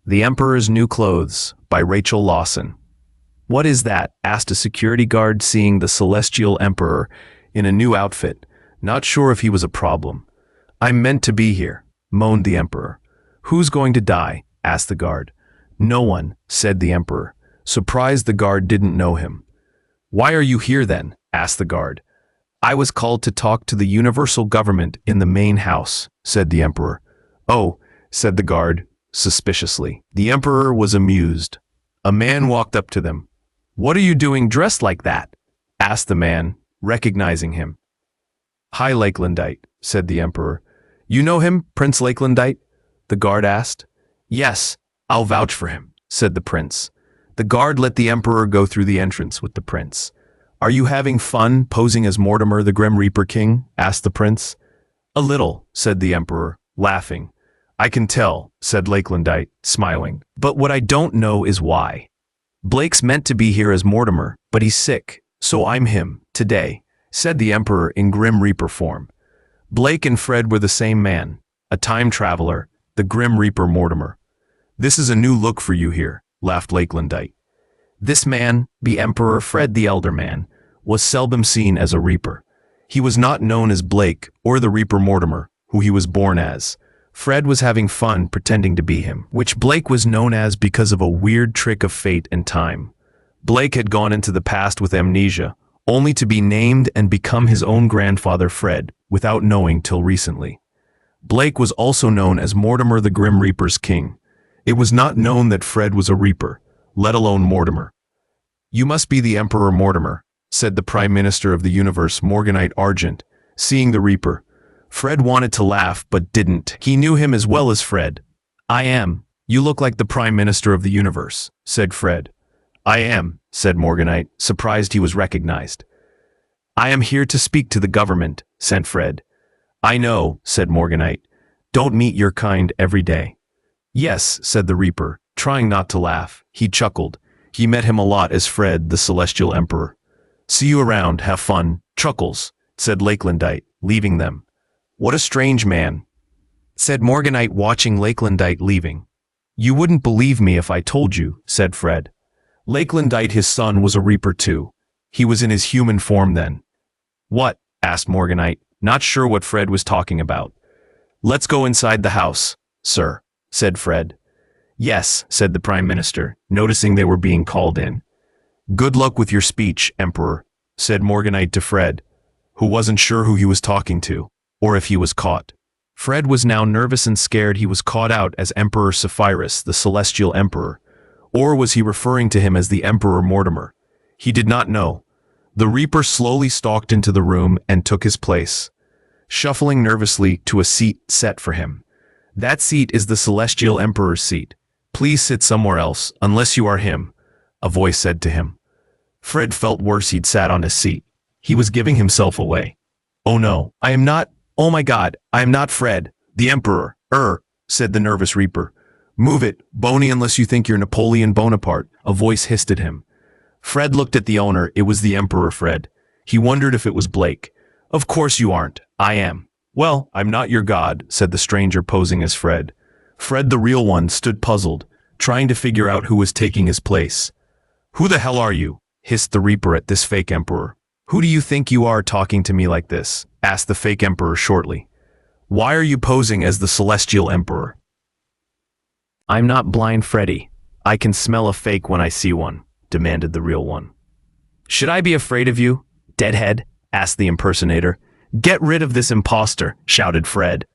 The Emperor's New Clothes by Rachel Lawson. What is that? Asked a security guard, seeing the celestial emperor in a new outfit, not sure if he was a problem. I'm meant to be here, moaned the emperor. Who's going to die? Asked the guard. No one, said the emperor, surprised the guard didn't know him. Why are you here then? Asked the guard. I was called to talk to the universal government in the main house, said the emperor. Oh, said the guard, suspiciously. The emperor was amused. A man walked up to them. What are you doing dressed like that? Asked the man, recognizing him. Hi, Lakelandite, said the emperor. You know him, Prince Lakelandite? The guard asked. Yes, I'll vouch for him, said the prince. The guard let the emperor go through the entrance with the prince. Are you having fun posing as Mortimer, the Grim Reaper King? Asked the prince. A little, said the emperor, laughing. I can tell, said Lakelandite, smiling. But what I don't know is why. Blake's meant to be here as Mortimer, but he's sick, so I'm him, today, said the emperor in Grim Reaper form. Blake and Fred were the same man, a time traveler, the Grim Reaper Mortimer. This is a new look for you here, laughed Lakelandite. This man, the Emperor Fred the Elder Man, was seldom seen as a Reaper. He was not known as Blake or the Reaper Mortimer, who he was born as. Fred was having fun pretending to be him, which Blake was known as because of a weird trick of fate and time. Blake had gone into the past with amnesia, only to be named and become his own grandfather Fred, without knowing till recently. Blake was also known as Mortimer the Grim Reaper's king. It was not known that Fred was a Reaper, let alone Mortimer. You must be the Emperor Mortimer, said the Prime Minister of the Universe, Morganite Argent, seeing the Reaper. Fred wanted to laugh, but didn't. He knew him as well as Fred. I am. You look like the Prime Minister of the Universe, said Fred. I am, said Morganite, surprised he was recognized. I am here to speak to the government, said Fred. I know, said Morganite. Don't meet your kind every day. Yes, said the Reaper, trying not to laugh. He chuckled. He met him a lot as Fred, the Celestial Emperor. See you around, have fun, Chuckles, said Lakelandite, leaving them. What a strange man, said Morganite, watching Lakelandite leaving. You wouldn't believe me if I told you, said Fred. Lakelandite, his son, was a Reaper too. He was in his human form then. What? Asked Morganite, not sure what Fred was talking about. Let's go inside the house, sir, said Fred. Yes, said the Prime Minister, noticing they were being called in. Good luck with your speech, Emperor, said Morganite to Fred, who wasn't sure who he was talking to, or if he was caught. Fred was now nervous and scared he was caught out as Emperor Sapphirus, the Celestial Emperor, or was he referring to him as the Emperor Mortimer? He did not know. The Reaper slowly stalked into the room and took his place, shuffling nervously to a seat set for him. That seat is the Celestial Emperor's seat. Please sit somewhere else, unless you are him, a voice said to him. Fred felt worse. He'd sat on his seat. He was giving himself away. Oh no, I am not. Oh my God, I am not Fred, the Emperor. Said the nervous Reaper. Move it, Boney, unless you think you're Napoleon Bonaparte, a voice hissed at him. Fred looked at the owner. It was the Emperor Fred. He wondered if it was Blake. Of course you aren't. I am. Well, I'm not your god, said the stranger posing as Fred. Fred, the real one, stood puzzled, trying to figure out who was taking his place. Who the hell are you? Hissed the Reaper at this fake Emperor. Who do you think you are talking to me like this? Asked the fake Emperor shortly. Why are you posing as the Celestial Emperor? I'm not Blind Freddy. I can smell a fake when I see one, demanded the real one. Should I be afraid of you, deadhead? Asked the impersonator. Get rid of this imposter, shouted Fred.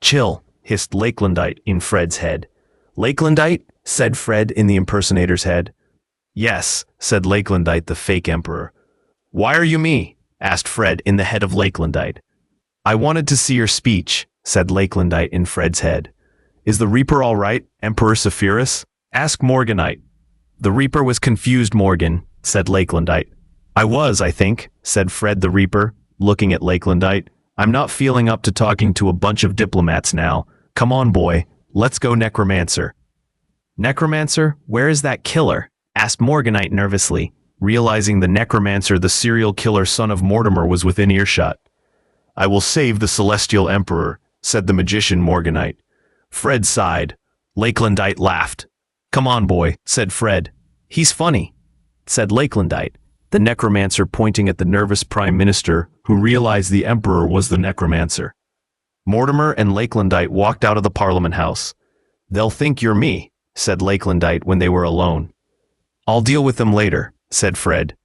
Chill, hissed Lakelandite in Fred's head. Lakelandite? Said Fred in the impersonator's head. Yes, said Lakelandite, the fake Emperor. Why are you me? Asked Fred in the head of Lakelandite. I wanted to see your speech, said Lakelandite in Fred's head. Is the Reaper all right, Emperor Sapphirus? Asked Morganite. The Reaper was confused, Morgan, said Lakelandite. I was, I think, said Fred the Reaper, looking at Lakelandite. I'm not feeling up to talking to a bunch of diplomats now. Come on, boy, let's go Necromancer. Necromancer? Where is that killer? Asked Morganite nervously, realizing the Necromancer, the serial killer son of Mortimer, was within earshot. I will save the Celestial Emperor, said the magician Morganite. Fred sighed. Lakelandite laughed. "Come on, boy," said Fred. "He's funny," said Lakelandite, the necromancer pointing at the nervous prime minister who realized the emperor was the necromancer. Mortimer and Lakelandite walked out of the Parliament House. "They'll think you're me," said Lakelandite when they were alone. "I'll deal with them later," said Fred.